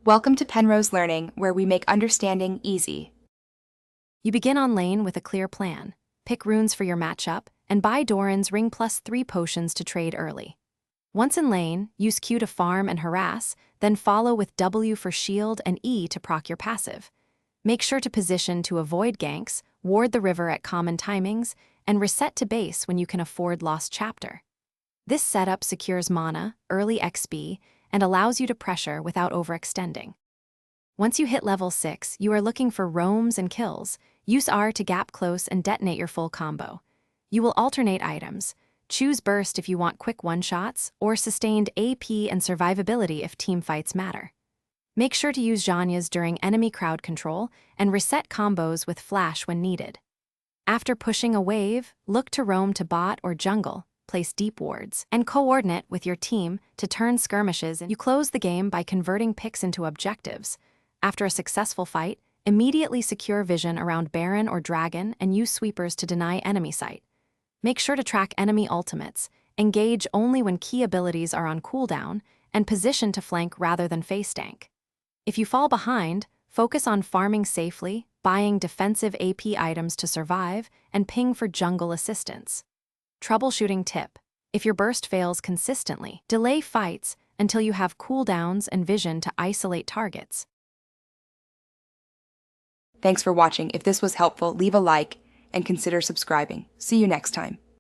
Welcome to Penrose Learning, where we make understanding easy. You begin on lane with a clear plan. Pick runes for your matchup, and buy Doran's Ring plus 3 potions to trade early. Once in lane, use Q to farm and harass, then follow with W for shield and E to proc your passive. Make sure to position to avoid ganks, ward the river at common timings, and reset to base when you can afford Lost Chapter. This setup secures mana, early XP, and allows you to pressure without overextending. Once you hit level 6, you are looking for roams and kills. Use R to gap close and detonate your full combo. You will alternate items. Choose burst if you want quick one-shots, or sustained AP and survivability if team fights matter. Make sure to use Zhonya's during enemy crowd control, and reset combos with flash when needed. After pushing a wave, look to roam to bot or jungle, place deep wards, and coordinate with your team to turn skirmishes. You close the game by converting picks into objectives. After a successful fight, immediately secure vision around Baron or Dragon and use sweepers to deny enemy sight. Make sure to track enemy ultimates, engage only when key abilities are on cooldown, and position to flank rather than face tank. If you fall behind, focus on farming safely, buying defensive AP items to survive, and ping for jungle assistance. Troubleshooting tip: if your burst fails consistently, delay fights until you have cooldowns and vision to isolate targets. Thanks for watching. If this was helpful, leave a like and consider subscribing. See you next time.